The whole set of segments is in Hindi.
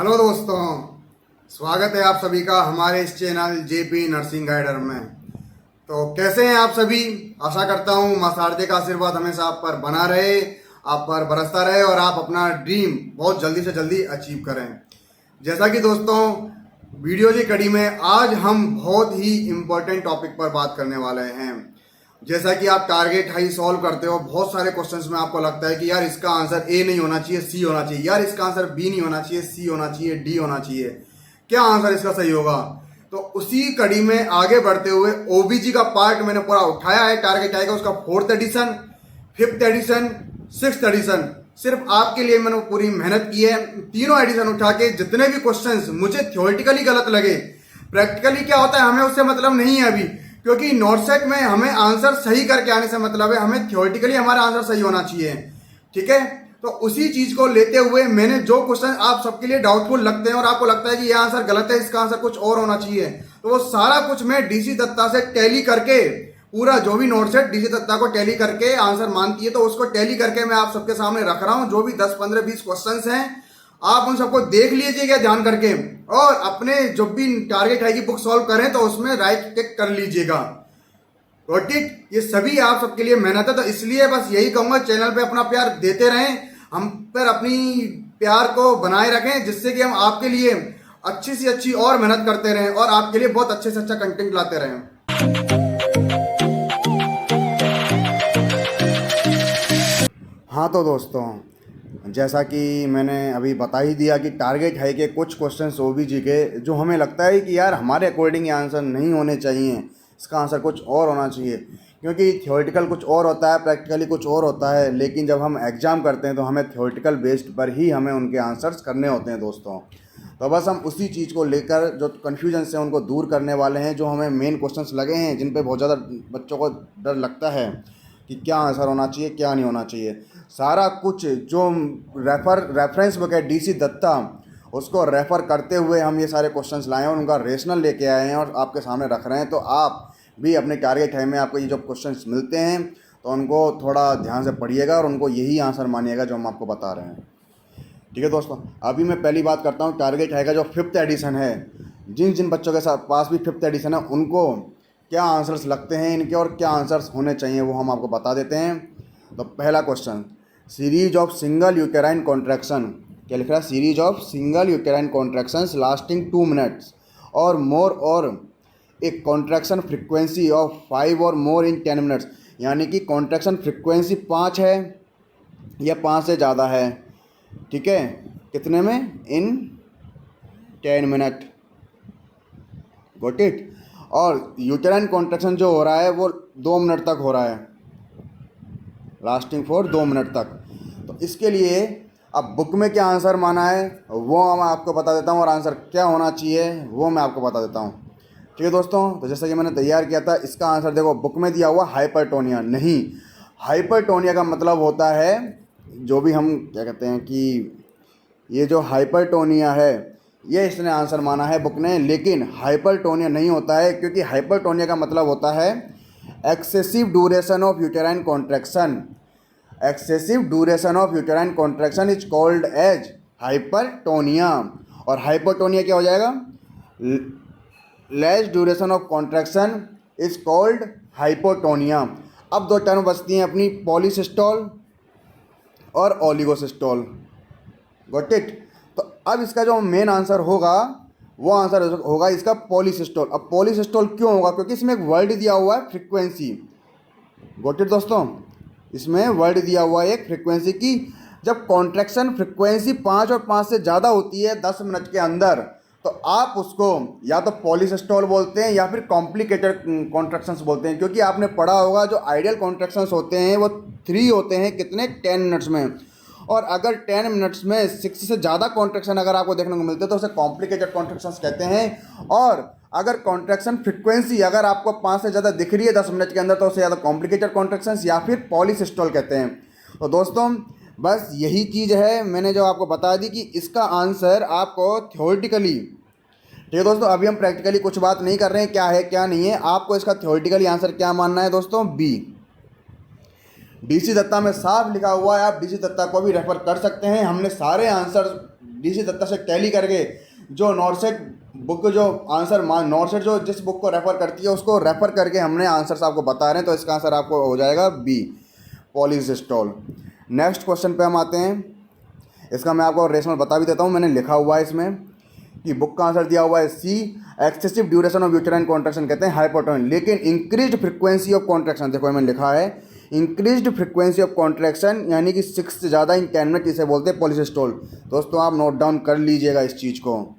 हेलो दोस्तों, स्वागत है आप सभी का हमारे इस चैनल जेपी नर्सिंग गाइडर में। तो कैसे हैं आप सभी? आशा करता हूं मां शारदे का आशीर्वाद हमेशा आप पर बना रहे, आप पर बरसता रहे और आप अपना ड्रीम बहुत जल्दी से जल्दी अचीव करें। जैसा कि दोस्तों वीडियो की कड़ी में आज हम बहुत ही इम्पोर्टेंट टॉपिक पर बात करने वाले हैं। जैसा कि आप टारगेट हाई सॉल्व करते हो, बहुत सारे क्वेश्चंस में आपको लगता है कि यार इसका आंसर ए नहीं होना चाहिए, सी होना चाहिए, यार इसका आंसर बी नहीं होना चाहिए, सी होना चाहिए, डी होना चाहिए, क्या आंसर इसका सही होगा। तो उसी कड़ी में आगे बढ़ते हुए ओबीजी का पार्ट मैंने पूरा उठाया है। टारगेट आएगा उसका 4th addition, 5th addition, 6th addition, सिर्फ आपके लिए मैंने पूरी मेहनत की है। तीनों एडिशन उठा के जितने भी क्वेश्चंस मुझे थ्योरेटिकली गलत लगे, प्रैक्टिकली क्या होता है हमें उससे मतलब नहीं है अभी, क्योंकि नॉट सेट में हमें आंसर सही करके आने से मतलब है, हमें थ्योरेटिकली हमारा आंसर सही होना चाहिए। ठीक है, तो उसी चीज को लेते हुए मैंने जो क्वेश्चन आप सबके लिए डाउटफुल लगते हैं और आपको लगता है कि यह आंसर गलत है, इसका आंसर कुछ और होना चाहिए, तो वो सारा कुछ मैं डीसी दत्ता से टैली करके, पूरा जो भी नोट सेट डीसी दत्ता को टैली करके आंसर मानती है तो उसको टैली करके मैं आप सबके सामने रख रहा हूं। जो भी 10 15 20 क्वेश्चंस हैं आप उन सबको देख लीजिएगा ध्यान करके, और अपने जब भी टारगेट है कि बुक सॉल्व करें तो उसमें राइट टिक कर लीजिएगा। Got it? ये सभी आप सबके लिए मेहनत है, तो इसलिए बस यही कहूंगा चैनल पे अपना प्यार देते रहें, हम पर अपनी प्यार को बनाए रखें, जिससे कि हम आपके लिए अच्छी से अच्छी और मेहनत करते रहें और आपके लिए बहुत अच्छे से अच्छा कंटेंट लाते रहें। हाँ तो दोस्तों, जैसा कि मैंने अभी बता ही दिया कि टारगेट है कि कुछ क्वेश्चंस ओबीजी के जो हमें लगता है कि यार हमारे अकॉर्डिंग आंसर नहीं होने चाहिए, इसका आंसर कुछ और होना चाहिए, क्योंकि थ्योरेटिकल कुछ और होता है, प्रैक्टिकली कुछ और होता है, लेकिन जब हम एग्ज़ाम करते हैं तो हमें थ्योरेटिकल बेस्ड पर ही हमें उनके आंसर्स करने होते हैं दोस्तों। तो बस हम उसी चीज़ को लेकर जो कन्फ्यूजन से उनको दूर करने वाले हैं, जो हमें मेन क्वेश्चंस लगे हैं जिन पे बहुत ज़्यादा बच्चों को डर लगता है कि क्या आंसर होना चाहिए क्या नहीं होना चाहिए, सारा कुछ जो रेफरेंस बुक है डीसी दत्ता, उसको रेफ़र करते हुए हम ये सारे क्वेश्चंस लाए हैं और उनका रेशनल लेके आए हैं और आपके सामने रख रहे हैं। तो आप भी अपने टारगेट टाइम में आपको ये जो क्वेश्चंस मिलते हैं तो उनको थोड़ा ध्यान से पढ़िएगा और उनको यही आंसर मानिएगा जो हम आपको बता रहे हैं। ठीक है दोस्तों, अभी मैं पहली बात करता हूँ टारगेट है का जो 5th एडिशन है, जिन जिन बच्चों के साथ पास भी 5th एडिशन है उनको क्या आंसर्स लगते हैं इनके और क्या आंसर्स होने चाहिए वो हम आपको बता देते हैं। तो पहला question, series of single uterine contraction, क्या लिख रहा है? Series of single uterine contractions lasting 2 minutes और मोर, और एक कॉन्ट्रैक्शन फ्रिक्वेंसी ऑफ 5 और मोर इन 10 मिनट्स, यानी कि कॉन्ट्रैक्शन फ्रिक्वेंसी 5 है या 5 से ज़्यादा है। ठीक है, कितने में? इन 10 मिनट। Got it? और यूटेराइन कॉन्ट्रैक्शन जो हो रहा है वो 2 मिनट तक हो रहा है, लास्टिंग फॉर 2 मिनट तक। तो इसके लिए अब बुक में क्या आंसर माना है वो मैं आपको बता देता हूँ और आंसर क्या होना चाहिए वो मैं आपको बता देता हूँ। ठीक है दोस्तों, तो जैसा कि मैंने तैयार किया था इसका आंसर देखो, बुक में दिया हुआ हाइपरटोनिया नहीं। हाइपरटोनिया का मतलब होता है, जो भी हम क्या कहते हैं कि ये जो हाइपरटोनिया है ये इसने आंसर माना है बुक ने, लेकिन हाइपरटोनिया नहीं होता है, क्योंकि हाइपरटोनिया का मतलब होता है excessive duration of uterine contraction. Excessive duration of uterine contraction is called as hypertonia. और हाइपरटोनिया क्या हो जाएगा? Less duration of contraction is called hypotonia. अब दो टर्म बचती हैं अपनी, पॉलीसिस्टोल और ओलिगोसिस्टोल। Got it? तो अब इसका जो मेन आंसर होगा वो आंसर होगा इसका पॉलीसिस्टोल। अब पॉलीसिस्टोल क्यों होगा? क्योंकि इसमें एक वर्ड दिया हुआ है फ्रीक्वेंसी। गॉट इट दोस्तों? इसमें वर्ड दिया हुआ है एक फ्रीक्वेंसी की, जब कॉन्ट्रैक्शन फ्रीक्वेंसी 5 और 5 से ज़्यादा होती है 10 मिनट के अंदर, तो आप उसको या तो पॉलीसिस्टोल बोलते हैं या फिर कॉम्प्लिकेटेड कॉन्ट्रैक्शंस बोलते हैं। क्योंकि आपने पढ़ा होगा जो आइडियल कॉन्ट्रैक्शंस होते हैं वो 3 होते हैं, कितने? 10 मिनट्स में। और अगर 10 मिनट्स में 6 से ज़्यादा कॉन्ट्रैक्शन अगर आपको देखने को मिलते हैं तो उसे कॉम्प्लिकेटेड कॉन्ट्रैक्शंस कहते हैं। और अगर कॉन्ट्रैक्शन फ्रिक्वेंसी अगर आपको 5 से ज़्यादा दिख रही है 10 मिनट के अंदर तो उसे या तो कॉम्प्लिकेटेड कॉन्ट्रैक्शंस या फिर पॉलीसिस्टोल कहते हैं। तो दोस्तों बस यही चीज़ है, मैंने जो आपको बता दी कि इसका आंसर आपको थ्योरेटिकली, ठीक है दोस्तों, अभी हम प्रैक्टिकली कुछ बात नहीं कर रहे हैं क्या है क्या नहीं है, आपको इसका थ्योरेटिकली आंसर क्या मानना है दोस्तों? बी। डीसी दत्ता में साफ लिखा हुआ है, आप डीसी दत्ता को भी रेफर कर सकते हैं, हमने सारे आंसर डीसी दत्ता से टैली करके जो नॉर्सेट बुक जो आंसर नॉर्सेट जो जिस बुक को रेफ़र करती है उसको रेफ़र करके हमने आंसर्स आपको बता रहे हैं, तो इसका आंसर आपको हो जाएगा बी, पॉलीसिस्टोल। नेक्स्ट क्वेश्चन पे हम आते हैं। इसका मैं आपको रेशनल बता भी देता हूँ, मैंने लिखा हुआ है इसमें कि बुक का आंसर दिया हुआ है C, excessive duration of uterine contraction कहते हैं हाइपोटोन, लेकिन इंक्रीज्ड फ्रिक्वेंसी ऑफ कॉन्ट्रैक्शन, देखो मैंने लिखा है इंक्रीज्ड फ्रिक्वेंसी ऑफ कॉन्ट्रैक्शन यानी कि 6 से ज़्यादा इन 10 मिनट, इसे बोलते हैं पॉलीसिस्टोल। दोस्तों आप नोट डाउन कर लीजिएगा इस चीज़ को,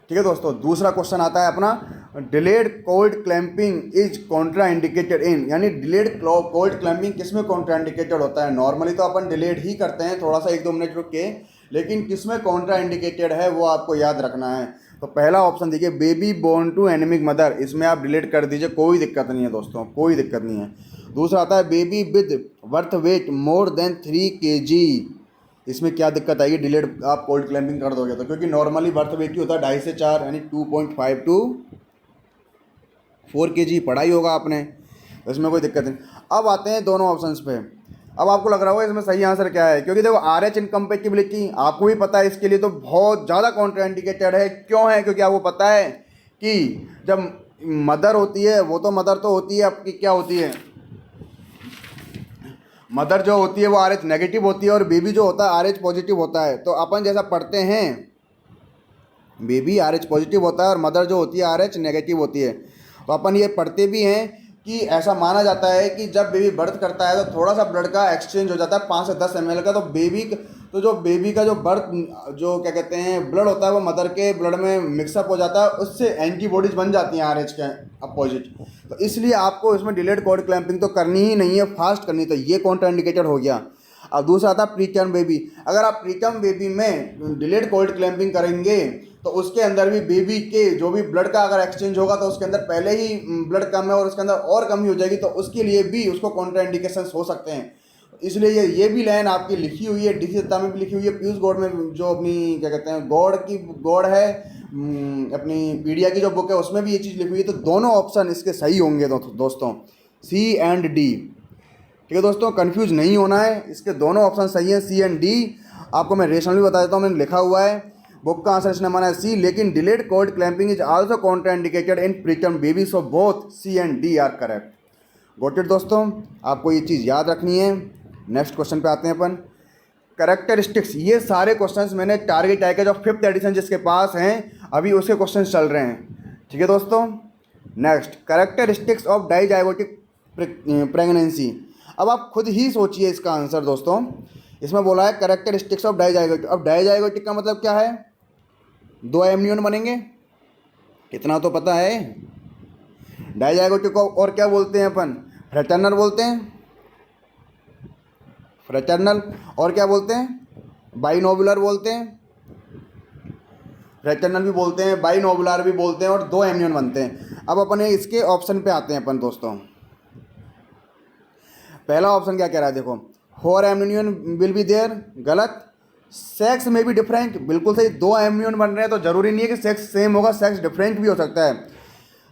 ठीक है दोस्तों। दूसरा क्वेश्चन आता है अपना, delayed cord clamping is Contra indicated in, यानी डिलेड कोल्ड क्लैंपिंग किस में कॉन्ट्रा इंडिकेटेड होता है। नॉर्मली तो अपन डिलेड ही करते हैं, थोड़ा सा 1-2 मिनट रुक के, लेकिन किस में कॉन्ट्रा इंडिकेटेड है वो आपको याद रखना है। तो पहला ऑप्शन देखिए, baby born to anaemic mother, इसमें आप डिलीट कर दीजिए, कोई दिक्कत नहीं है दोस्तों, कोई दिक्कत नहीं है। दूसरा आता है baby with birth weight more than 3 kg, इसमें क्या दिक्कत आएगी, डिलीट आप कोल्ड क्लैंपिंग कर दोगे तो, क्योंकि नॉर्मली बर्थ वेट ही होता है 2.5 से 4 यानी 2.5 to 4 kg पढ़ा ही होगा आपने, तो इसमें कोई दिक्कत नहीं। अब आते हैं दोनों ऑप्शंस पे। अब आपको लग रहा होगा इसमें सही आंसर क्या है, क्योंकि देखो RH इनकम्पेटिबिलिटी आपको भी पता है, इसके लिए तो बहुत ज़्यादा कॉन्ट्राइंडिकेटेड है। क्यों है, क्योंकि आपको पता है कि जब मदर होती है, वो तो मदर तो होती है आपकी, क्या होती है, मदर जो होती है वो RH नेगेटिव होती है और बेबी जो होता है RH पॉजिटिव होता है। तो अपन जैसा पढ़ते हैं, बेबी RH पॉजिटिव होता है और मदर जो होती है RH नेगेटिव होती है। तो अपन ये पढ़ते भी हैं कि ऐसा माना जाता है कि जब बेबी बर्थ करता है तो थोड़ा सा ब्लड का एक्सचेंज हो जाता है 5 से 10 ml का, तो जो बेबी का जो बर्थ जो क्या कहते हैं ब्लड होता है वो मदर के ब्लड में मिक्सअप हो जाता है, उससे एंटीबॉडीज बन जाती हैं RH के अपोजिट। तो इसलिए आपको इसमें डिलेड कोल्ड क्लैंपिंग तो करनी ही नहीं है, फास्ट करनी, तो ये कॉन्ट्राइंडिकेटेड हो गया। अब दूसरा आता है प्रीटर्म बेबी, अगर आप प्रीटर्म बेबी में डिलेड कोल्ड क्लैंपिंग करेंगे तो उसके अंदर भी बेबी के जो भी ब्लड का अगर एक्सचेंज होगा तो उसके अंदर पहले ही ब्लड कम है और उसके अंदर और कमी हो जाएगी, तो उसके लिए भी उसको कॉन्ट्राइंडिकेशंस हो सकते हैं। इसलिए ये भी लाइन आपकी लिखी हुई है, डीसी दत्ता में भी लिखी हुई है, पीयूष गौड़ में जो अपनी क्या कहते हैं गौड़ है अपनी पीडिया की जो बुक है उसमें भी ये चीज़ लिखी हुई है। तो दोनों ऑप्शन इसके सही होंगे दोस्तों, सी एंड डी, ठीक है दोस्तों, कंफ्यूज नहीं होना है, इसके दोनों ऑप्शन सही हैं, सी एंड डी। आपको मैं रेशनल भी बता देता हूँ, मैंने लिखा हुआ है, बुक का आंसर इसने माना है सी, लेकिन delayed cord clamping is also contraindicated in preterm baby, so both C and D are correct. Got it दोस्तों, आपको ये चीज़ याद रखनी है। नेक्स्ट क्वेश्चन पे आते हैं अपन, कैरेक्टरिस्टिक्स। ये सारे क्वेश्चंस मैंने target package of 5th addition जिसके पास हैं अभी उसके क्वेश्चंस चल रहे हैं, ठीक है दोस्तों। Next, characteristics of dizygotic pregnancy. अब आप खुद ही सोचिए इसका आंसर दोस्तों, इसमें बोला है कैरेक्टरिस्टिक्स ऑफ डाइजाइगोटिक। अब डाइजाइगोटिक का मतलब क्या है, 2 एमनियन बनेंगे, कितना तो पता है। डाइजाइगोटिक को और क्या बोलते हैं अपन, फ्रेटर्नल बोलते हैं, फ्रेटर्नल, और क्या बोलते हैं, बाइनोबुलर बोलते हैं, फ्रेटर्नल भी बोलते हैं, बाइनोबुलर भी बोलते हैं, और 2 एमनियन बनते हैं। अब अपन इसके ऑप्शन पे आते हैं अपन दोस्तों। पहला ऑप्शन क्या कह रहा है, देखो 4 एमनियन विल बी देयर, गलत। सेक्स में भी डिफरेंट, बिल्कुल सही, 2 एमनियन बन रहे हैं तो जरूरी नहीं है कि सेक्स सेम होगा, सेक्स डिफरेंट भी हो सकता है।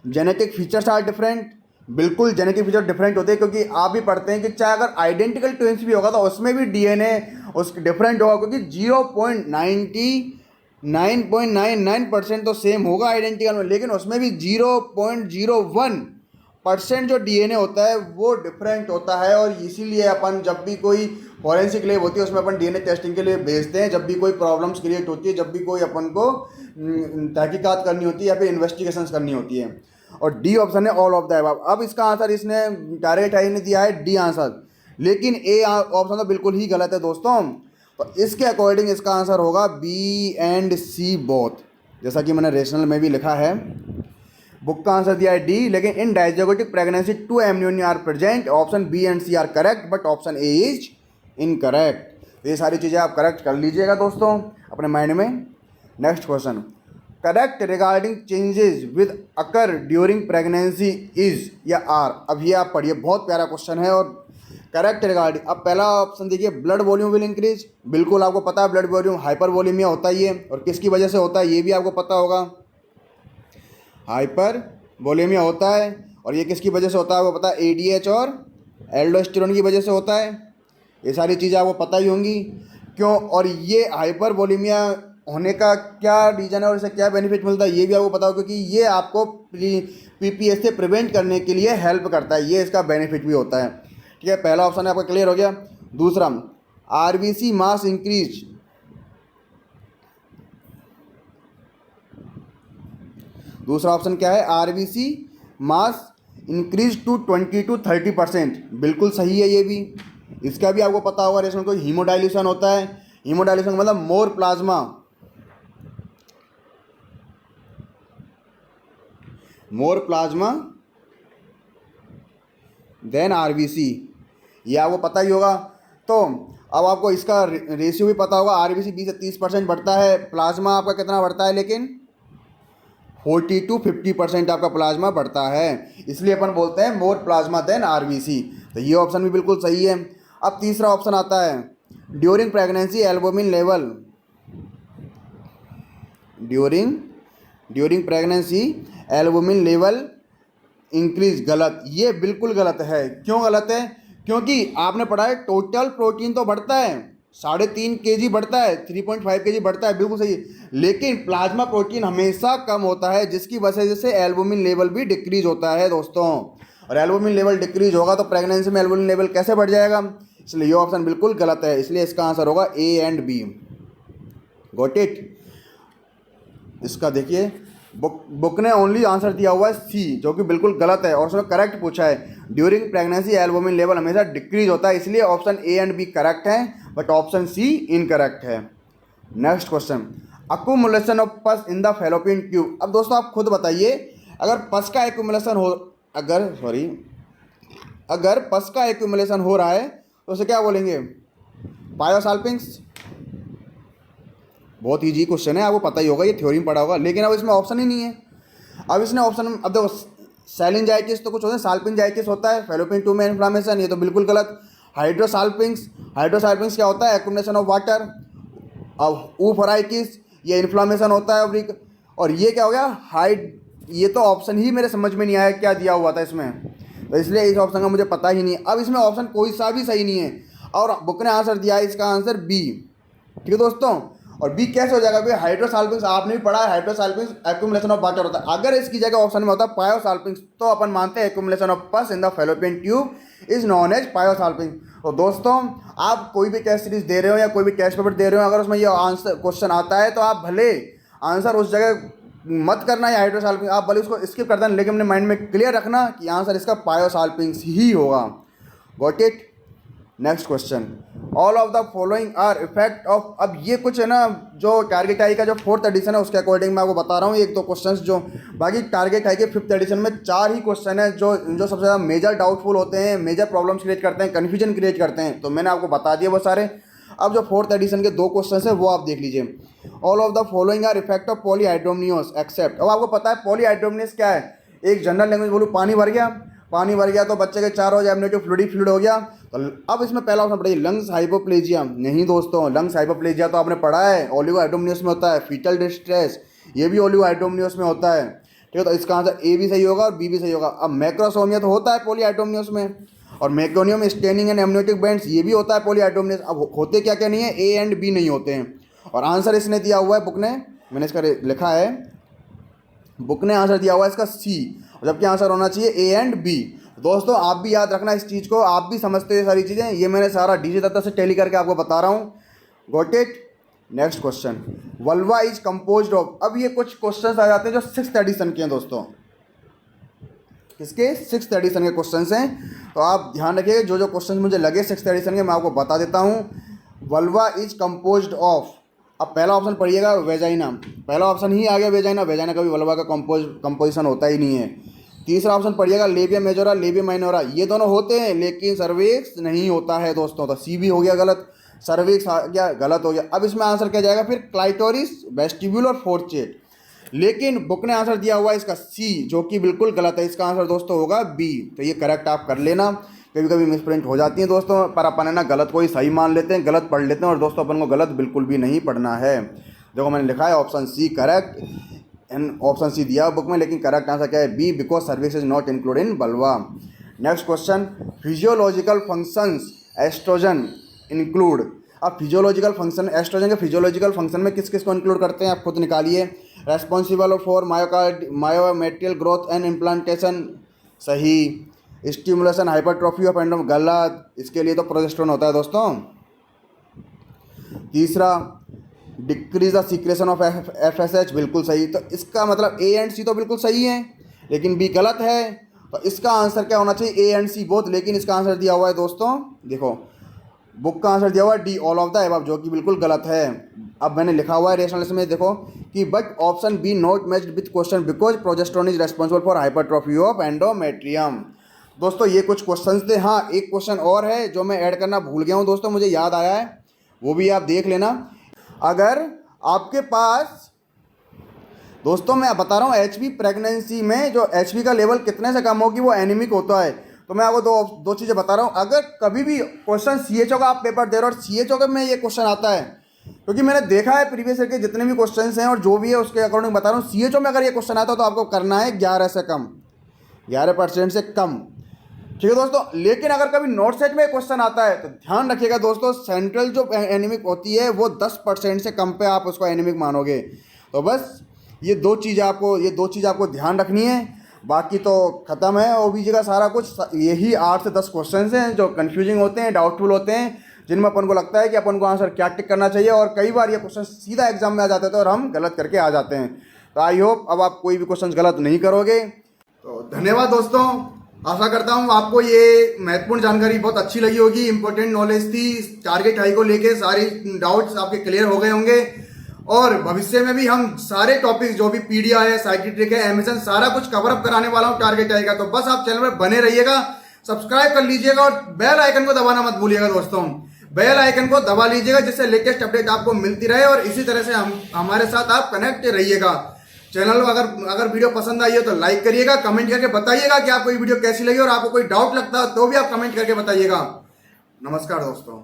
जेनेटिक फीचर्स आर डिफरेंट, बिल्कुल जेनेटिक फीचर डिफरेंट होते हैं, क्योंकि आप भी पढ़ते हैं कि चाहे अगर आइडेंटिकल ट्विंस भी होगा तो उसमें भी डीएनए उस डिफरेंट होगा, क्योंकि 0.99% तो सेम होगा आइडेंटिकल में, लेकिन उसमें भी 0.01% जो डीएनए होता है वो डिफरेंट होता है। और इसीलिए अपन जब भी कोई फॉरेंसिक लैब होती है उसमें अपन डीएनए टेस्टिंग के लिए भेजते हैं, जब भी कोई प्रॉब्लम्स क्रिएट होती है, जब भी कोई अपन को तहकीकात करनी होती है या फिर इन्वेस्टिगेशंस करनी होती है। और डी ऑप्शन है ऑल ऑफ द अबव। अब इसका आंसर इसने डायरेक्ट आई ने दिया है डी आंसर, लेकिन ए ऑप्शन तो बिल्कुल ही गलत है दोस्तों। तो इसके अकॉर्डिंग इसका आंसर होगा बी एंड सी बोथ, जैसा कि मैंने रेशनल में भी लिखा है। बुक का आंसर दिया है डी, लेकिन in dizygotic pregnancy 2 amnion are present, option B and C are correct, but option A is incorrect. ये सारी चीज़ें आप करेक्ट कर लीजिएगा दोस्तों अपने माइंड में। Next question, correct regarding changes with occur during pregnancy is या आर। अब ये आप पढ़िए, बहुत प्यारा क्वेश्चन है। और करेक्ट रिगार्डिंग, अब पहला ऑप्शन देखिए, ब्लड वॉल्यूम विल इंक्रीज, बिल्कुल आपको पता है ब्लड वॉल्यूम हाइपर वॉल्यूमिया होता ही है, और किसकी वजह से होता है ये भी आपको पता होगा, हाइपर वॉल्यूमिया होता है। और ये किसकी वजह से होता है वो पता है, ADH और एल्डोस्टेरोन की वजह से होता है। ये सारी चीज़ें आपको पता ही होंगी क्यों। और ये हाइपर वॉल्यूमिया होने का क्या रीज़न है और इससे क्या बेनिफिट मिलता है ये भी आपको पता हो, क्योंकि ये आपको पीपीएस से प्रिवेंट करने के लिए हेल्प करता है, ये इसका बेनिफिट भी होता है। ठीक है, पहला ऑप्शन आपका क्लियर हो गया। दूसरा, आरबीसी मास इंक्रीज, दूसरा ऑप्शन क्या है, RBC mass increase to 20 to 30%, बिल्कुल सही है ये भी। इसका भी आपको पता होगा, इसमें कोई हीमोडाइल्यूशन होता है, हीमोडाइल्यूशन मतलब मोर प्लाज्मा, मोर प्लाज्मा देन आरबीसी, ये आपको पता ही होगा। तो अब आपको इसका रेशियो भी पता होगा, आरबीसी 20 से 30% बढ़ता है, प्लाज्मा आपका कितना बढ़ता है, लेकिन 40 to 50% आपका प्लाज्मा बढ़ता है, इसलिए अपन बोलते हैं मोर प्लाज्मा देन आरबीसी। तो ये ऑप्शन भी बिल्कुल सही है। अब तीसरा ऑप्शन आता है, during pregnancy albumin level, during pregnancy albumin level increase, गलत, ये बिल्कुल गलत है। क्यों गलत है, क्योंकि आपने पढ़ा है टोटल प्रोटीन तो बढ़ता है, 3.5 kg बढ़ता है, 3.5 kg बढ़ता है, बिल्कुल सही, लेकिन प्लाज्मा प्रोटीन हमेशा कम होता है, जिसकी वजह से एल्बुमिन लेवल भी डिक्रीज होता है दोस्तों। और एल्बुमिन लेवल डिक्रीज होगा तो प्रेगनेंसी में एल्बुमिन लेवल कैसे बढ़ जाएगा, इसलिए ये ऑप्शन बिल्कुल गलत है, इसलिए इसका आंसर होगा A and B. Got it. इसका देखिए बुक ने ओनली आंसर दिया हुआ है सी, जो कि बिल्कुल गलत है, और उसने करेक्ट पूछा है ड्यूरिंग प्रेगनेंसी एल्बुमिन लेवल हमेशा डिक्रीज होता है, इसलिए option A and B correct है, बट ऑप्शन सी इनकरेक्ट है। Next question, accumulation of pus in the fallopian tube. अब दोस्तों आप खुद बताइए, अगर पस का एक्यूमुलेशन हो, अगर पस का एक्यूमुलेशन हो रहा है तो उसे क्या बोलेंगे, पायोसाल्पिंग्स। बहुत ईजी क्वेश्चन है, आपको पता ही होगा, ये थ्योरी में पढ़ा होगा, लेकिन अब इसमें ऑप्शन ही नहीं है। अब इसने ऑप्शन, अब देखो सैलिनजाइटिस तो कुछ होता है, साल्पिंजाइटिस होता है, फैलोपियन ट्यूब में इन्फ्लामेशन, ये तो बिल्कुल गलत। हाइड्रोसाल्पिंग्स, हाइड्रोसाल्पिंग्स क्या होता है, एक्यूमुलेशन ऑफ वाटर। अब ऊफराइटिस, ये इन्फ्लामेशन होता है ऑब्लिक, और ये क्या हो गया, ये तो ऑप्शन ही मेरे समझ में नहीं आया क्या दिया हुआ था इसमें, तो इसलिए इस ऑप्शन का मुझे पता ही नहीं है। अब इसमें ऑप्शन कोई सा भी सही नहीं है, और बुक ने आंसर दिया है इसका आंसर बी। ठीक है दोस्तों, और बी कैसे हो जाएगा, भाई हाइड्रोसाल्पिंग्स आपने भी पढ़ा है, हाइड्रोसाल्पिंग्स एक्यूमुलेशन ऑफ वाटर होता है, अगर इसकी जगह ऑप्शन में होता है पायोसाल्पिंग्स तो अपन मानते हैं accumulation of pus in the fallopian tube is known as pyosalpinx. तो दोस्तों आप कोई भी टेस्ट सीरीज दे रहे हो या कोई भी टेस्ट पेपर दे रहे हो, अगर उसमें ये आंसर क्वेश्चन आता है तो आप भले आंसर उस जगह मत करना या हाइड्रोसाल्पिंग, आप भले उसको स्किप कर देना, लेकिन अपने माइंड में क्लियर रखना कि आंसर इसका पायोसाल्पिंग्स ही होगा। Got it. Next question, all of the following are effect of, अब ये कुछ है ना जो टारगेट आई का जो 4th एडिशन है उसके अकॉर्डिंग मैं आपको बता रहा हूँ, एक दो क्वेश्चंस जो, बाकी टारगेट आई के 5th एडिशन में 4 ही क्वेश्चन है जो सबसे ज़्यादा मेजर डाउटफुल होते हैं, मेजर प्रॉब्लम्स क्रिएट करते हैं, कन्फ्यूजन क्रिएट करते हैं, तो मैंने आपको बता दिया वो सारे। अब जो 4th एडिशन के 2 क्वेश्चन है वो आप देख लीजिए। All of the following are effect of polyhydramnios except, अब आपको पता है पॉलीहाइड्रोमनियोस क्या है, एक जनरल लैंग्वेज बोलूँ, पानी भर गया तो बच्चे के चारों एमनेटिव फ्लूइड हो गया। तो अब इसमें पहला ऑप्शन पढ़िए, लंग्स हाइपोप्लेजिया, नहीं दोस्तों, लंग्स हाइपोप्लेजिया तो आपने पढ़ा है ओलिगोहाइड्रोमनियोस में होता है, फीटल डिस्ट्रेस ये भी ओलिगोहाइड्रोमनियोस में होता है। ठीक है, तो इसका आंसर ए भी सही होगा और बी भी सही होगा। अब मैक्रोसोमिया तो होता है पॉलीहाइड्रोमनियोस में, और मैक्रोनियम स्टेनिंग एंड एमनियोटिक बैंड्स ये भी होता है पॉलीहाइड्रोमनियोस। अब होते क्या क्या नहीं है, ए एंड बी नहीं होते हैं, और आंसर इसने दिया हुआ है बुक ने, मैंने इसका लिखा है, बुक ने आंसर दिया हुआ है इसका सी, जबकि आंसर होना चाहिए ए एंड बी। दोस्तों आप भी याद रखना इस चीज़ को, आप भी समझते हो सारी चीज़ें, ये मैंने सारा डीजे दत्ता से टैली करके आपको बता रहा हूँ। Got it. Next question, vulva is composed of, अब ये कुछ क्वेश्चंस आ जाते हैं जो 6th एडिशन के हैं दोस्तों, किसके, 6th एडिशन के क्वेश्चंस हैं, तो आप ध्यान रखिएगा जो क्वेश्चन मुझे लगे 6th एडिशन के मैं आपको बता देता हूँ। वल्वा इज कंपोज्ड ऑफ, अब पहला ऑप्शन पढ़िएगा वेजाइना, पहला ऑप्शन ही आ गया वेजाइना, वेजाइना कभी वल्वा का कंपोजिशन होता ही नहीं है। तीसरा ऑप्शन पढ़िएगा लेबिया मेजोरा, लेबिया माइनोरा, ये दोनों होते हैं लेकिन सर्विक्स नहीं होता है दोस्तों, तो सी भी हो गया गलत, सर्विक्स आ गया गलत हो गया। अब इसमें आंसर क्या जाएगा फिर, क्लाइटोरिस, वेस्टिब्यूल और फोर्चेट, लेकिन बुक ने आंसर दिया हुआ है इसका सी, जो कि बिल्कुल गलत है, इसका आंसर दोस्तों होगा बी। तो ये करेक्ट आप कर लेना, कभी कभी मिसप्रिंट हो जाती है दोस्तों, पर अपन है ना गलत को ही सही मान लेते हैं, गलत पढ़ लेते हैं, और दोस्तों अपन को गलत बिल्कुल भी नहीं पढ़ना है। देखो मैंने लिखा है option C correct, and option C दिया बुक में, लेकिन करेक्ट आंसर क्या है, B, because cervix is not include in vulva. Next question, physiological functions estrogen include, अब फिजियोलॉजिकल फंक्शन, एस्ट्रोजन के फिजियोलॉजिकल फंक्शन में किस किस को इंक्लूड करते हैं आप खुद निकालिए। Responsible for myometrial growth and implantation, सही। स्टिमुलेशन हाइपरट्रॉफी ऑफ एंडोम, गलत। इसके लिए तो प्रोजेस्टेरोन होता है दोस्तों। तीसरा, decrease the secretion of FSH, बिल्कुल सही। तो इसका मतलब A एंड C तो बिल्कुल सही है, लेकिन B गलत है। तो इसका आंसर क्या होना चाहिए, A एंड C बोथ, लेकिन इसका आंसर दिया हुआ है दोस्तों, देखो बुक का आंसर दिया हुआ है D, all of the above, जो कि बिल्कुल गलत है। अब मैंने लिखा हुआ है रेशनलिस्ट में, देखो कि but option B not matched with question because progesterone is responsible for hypertrophy of endometrium. दोस्तों ये कुछ क्वेश्चंस थे। हाँ, एक क्वेश्चन और है जो मैं ऐड करना भूल गया हूँ दोस्तों, मुझे याद आया है, वो भी आप देख लेना। अगर आपके पास, दोस्तों मैं बता रहा हूँ HB प्रेगनेंसी में जो HB का लेवल कितने से कम होगी वो एनीमिक होता है। तो मैं आपको दो चीज़ें बता रहा हूँ। अगर कभी भी क्वेश्चन CHO का आप पेपर दे रहे हो और CHO के में ये क्वेश्चन आता है, क्योंकि मैंने देखा है प्रीवियस ईयर के जितने भी क्वेश्चन हैं और जो भी है उसके अकॉर्डिंग बता रहा हूँ, CHO में अगर ये क्वेश्चन आता है तो आपको करना है 11 से कम, 11% से कम, ठीक है दोस्तों। लेकिन अगर कभी नोट सेट में क्वेश्चन आता है तो ध्यान रखिएगा दोस्तों, सेंट्रल जो एनीमिक होती है वो 10% से कम पे आप उसको एनीमिक मानोगे। तो बस ये दो चीज़ आपको ध्यान रखनी है। बाकी तो ख़त्म है OBJ का सारा कुछ। यही 8 से 10 क्वेश्चन हैं जो कन्फ्यूजिंग होते हैं, डाउटफुल होते हैं, जिनमें अपन को लगता है कि अपन को आंसर क्या टिक करना चाहिए, और कई बार ये क्वेश्चन सीधा एग्जाम में आ जाते थे और हम गलत करके आ जाते हैं। तो आई होप अब आप कोई भी क्वेश्चन गलत नहीं करोगे। तो धन्यवाद दोस्तों, आशा करता हूँ आपको ये महत्वपूर्ण जानकारी बहुत अच्छी लगी होगी, इंपॉर्टेंट नॉलेज थी। टारगेट हाई को लेके सारी डाउट्स आपके क्लियर हो गए होंगे, और भविष्य में भी हम सारे टॉपिक्स जो भी पीडिया है, साइकिट्रिक है, एमिशन, सारा कुछ कवर अप कराने वाला हूँ टारगेट हाई का। तो बस आप चैनल में बने रहिएगा, सब्सक्राइब कर लीजिएगा और बेल आइकन को दबाना मत भूलिएगा दोस्तों। बेल आइकन को दबा लीजिएगा जिससे लेटेस्ट अपडेट आपको मिलती रहे, और इसी तरह से हमारे साथ आप कनेक्ट रहिएगा। चैनल अगर वीडियो पसंद आई हो तो लाइक करिएगा, कमेंट करके बताइएगा कि आपको ये वीडियो कैसी लगी, और आपको कोई डाउट लगता है तो भी आप कमेंट करके बताइएगा। नमस्कार दोस्तों।